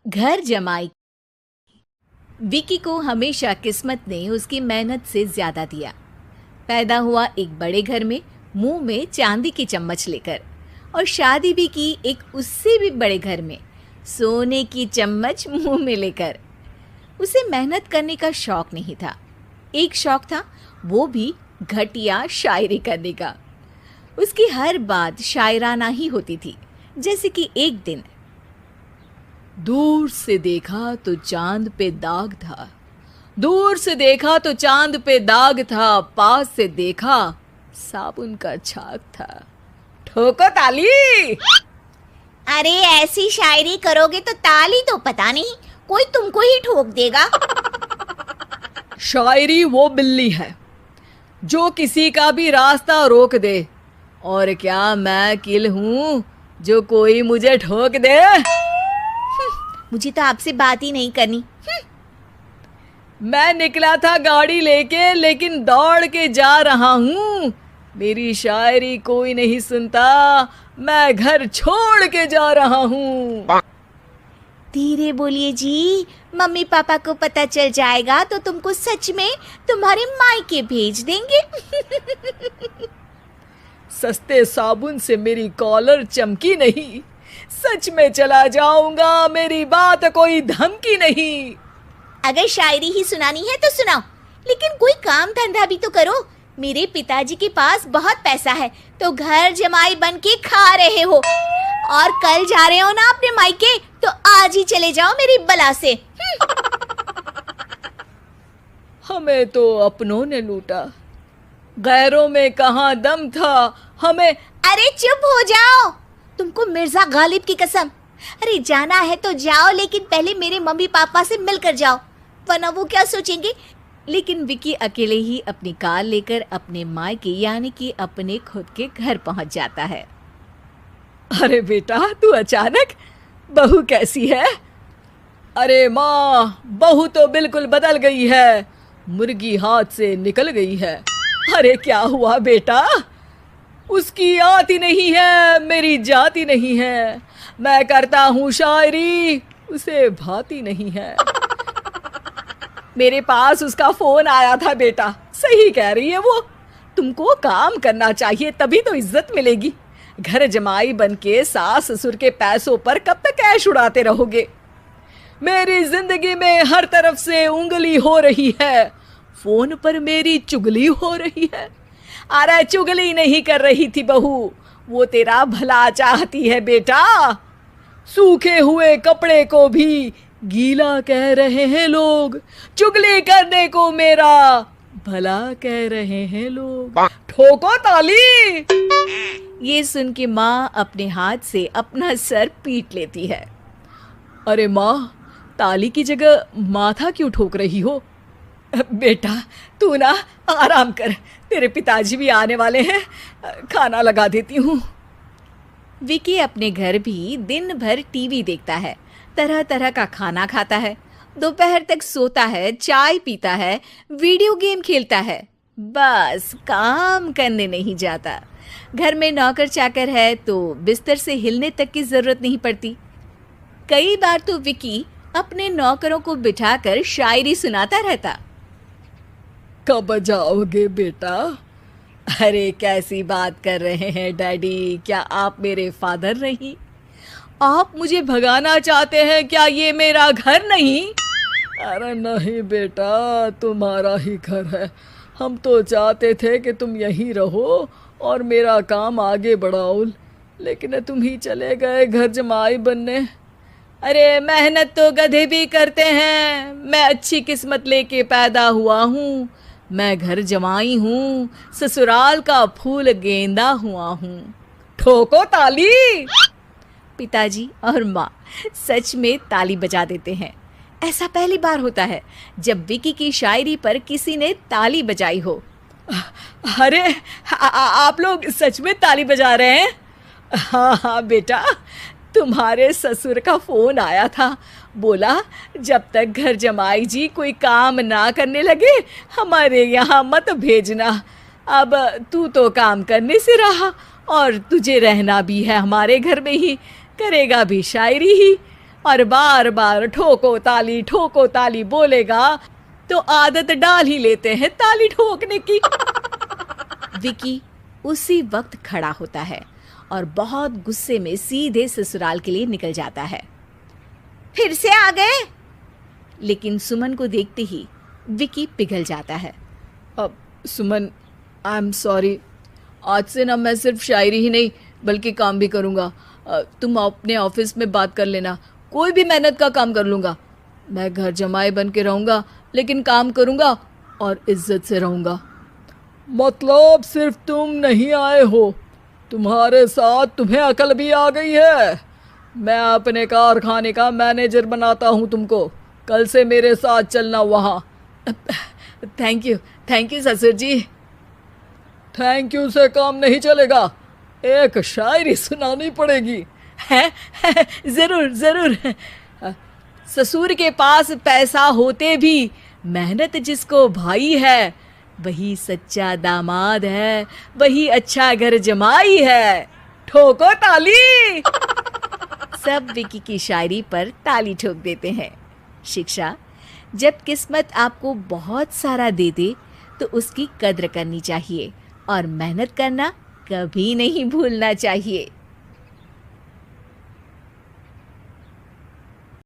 घर जमाई। विकी को हमेशा किस्मत ने उसकी मेहनत से ज्यादा दिया। पैदा हुआ एक बड़े घर में, मुंह में चांदी की चम्मच लेकर, और शादी भी की एक उससे भी बड़े घर में, सोने की चम्मच मुंह में लेकर। उसे मेहनत करने का शौक नहीं था। एक शौक था, वो भी घटिया शायरी करने का। उसकी हर बात शायराना ही होती थी। जैसे कि एक दिन, दूर से देखा तो चांद पे दाग था, दूर से देखा तो चांद पे दाग था, पास से देखा साबुन का छाग था। ठोको ताली। अरे ऐसी शायरी करोगे तो ताली तो पता नहीं, कोई तुमको ही ठोक देगा। शायरी वो बिल्ली है जो किसी का भी रास्ता रोक दे, और क्या मैं किल हूं जो कोई मुझे ठोक दे। मुझे तो आपसे बात ही नहीं करनी। मैं निकला था गाड़ी लेके, लेकिन दौड़ के जा रहा हूँ। मेरी शायरी कोई नहीं सुनता, मैं घर छोड़ के जा रहा हूँ। धीरे बोलिए जी, मम्मी पापा को पता चल जाएगा तो तुमको सच में तुम्हारे मायके भेज देंगे। सस्ते साबुन से मेरी कॉलर चमकी नहीं, सच में चला जाऊंगा, मेरी बात कोई धमकी नहीं। अगर शायरी ही सुनानी है तो सुनाओ, लेकिन कोई काम धंधा भी तो करो। मेरे पिताजी के पास बहुत पैसा है, तो घर जमाई बन के खा रहे हो, और कल जा रहे हो ना अपने मायके, तो आज ही चले जाओ मेरी बला से। हमें तो अपनों ने लूटा, गैरों में कहाँ दम था हमें। अरे चुप हो जाओ, तुमको मिर्जा गालिब की कसम। अरे जाना है तो जाओ, लेकिन पहले मेरे मम्मी पापा से मिलकर जाओ, वरना वो क्या सोचेंगे। लेकिन विकी अकेले ही अपनी कार लेकर अपने मायके यानी कि अपने खुद के घर पहुंच जाता है। अरे बेटा, तू अचानक, बहू कैसी है? अरे माँ, बहू तो बिल्कुल बदल गई है, मुर्गी हाथ से निकल गई है। अरे क्या हुआ बेटा? उसकी आती नहीं है, मेरी जाती नहीं है। मैं करता हूँ शायरी, उसे भाती नहीं है। मेरे पास उसका फोन आया था बेटा, सही कह रही है वो। तुमको काम करना चाहिए, तभी तो इज्जत मिलेगी। घर जमाई बनके सास ससुर के पैसों पर कब तक ऐश उड़ाते रहोगे? मेरी जिंदगी में हर तरफ से उंगली हो रही है, फोन पर मेरी चुगली हो रही है। अरे चुगली नहीं कर रही थी बहू, वो तेरा भला चाहती है बेटा। सूखे हुए कपड़े को भी गीला कह रहे हैं लोग, चुगली करने को मेरा भला कह रहे हैं लोग। ठोको ताली। ये सुन के माँ अपने हाथ से अपना सर पीट लेती है। अरे माँ, ताली की जगह माथा क्यों ठोक रही हो? बेटा तू ना आराम कर, तेरे पिताजी भी आने वाले हैं, खाना लगा देती हूँ। विकी अपने घर भी दिन भर टीवी देखता है, तरह तरह का खाना खाता है, दोपहर तक सोता है, चाय पीता है, वीडियो गेम खेलता है, बस काम करने नहीं जाता। घर में नौकर चाकर है तो बिस्तर से हिलने तक की जरूरत नहीं पड़ती। कई बार तो विकी अपने नौकरों को बिठाकर शायरी सुनाता रहता। कब जाओगे बेटा? अरे कैसी बात कर रहे हैं डैडी, क्या आप मेरे फादर नहीं? आप मुझे भगाना चाहते हैं क्या? ये मेरा घर नहीं। अरे नहीं बेटा, तुम्हारा ही घर है। हम तो चाहते थे कि तुम यहीं रहो और मेरा काम आगे बढ़ाओ, लेकिन तुम ही चले गए घर जमाई बनने। अरे मेहनत तो गधे भी करते हैं, मैं अच्छी किस्मत लेके पैदा हुआ हूँ, मैं घर जमाई हूँ, ससुराल का फूल गेंदा हुआ हूँ। ठोको ताली। पिताजी और माँ सच में ताली बजा देते हैं। ऐसा पहली बार होता है जब विकी की शायरी पर किसी ने ताली बजाई हो। अरे आप लोग सच में ताली बजा रहे हैं? हाँ हाँ बेटा, तुम्हारे ससुर का फोन आया था, बोला जब तक घर जमाई जी कोई काम ना करने लगे हमारे यहाँ मत भेजना। अब तू तो काम करने से रहा और तुझे रहना भी है हमारे घर में ही, करेगा भी शायरी ही। और बार बार ठोको ताली बोलेगा तो आदत डाल ही लेते हैं ताली ठोकने की। विकी उसी वक्त खड़ा होता है और बहुत गुस्से में सीधे ससुराल के लिए निकल जाता है। फिर से आ गए? लेकिन सुमन को देखते ही विकी पिघल जाता है। अब सुमन, आई एम सॉरी, आज से ना मैं सिर्फ शायरी ही नहीं बल्कि काम भी करूँगा। तुम अपने ऑफिस में बात कर लेना, कोई भी मेहनत का काम कर लूँगा। मैं घर जमाई बन के रहूँगा लेकिन काम करूँगा और इज्जत से रहूँगा। मतलब सिर्फ तुम नहीं आए हो, तुम्हारे साथ तुम्हें अकल भी आ गई है। मैं अपने कारखाने का मैनेजर बनाता हूँ तुमको, कल से मेरे साथ चलना वहाँ। थैंक यू ससुर जी। थैंक यू से काम नहीं चलेगा, एक शायरी सुनानी पड़ेगी। है? जरूर। ससुर के पास पैसा होते भी मेहनत जिसको भाई है, वही सच्चा दामाद है, वही अच्छा घर जमाई है। ठोको ताली। सब विकी की शायरी पर ताली ठोक देते हैं। शिक्षा: जब किस्मत आपको बहुत सारा दे दे तो उसकी कद्र करनी चाहिए और मेहनत करना कभी नहीं भूलना चाहिए।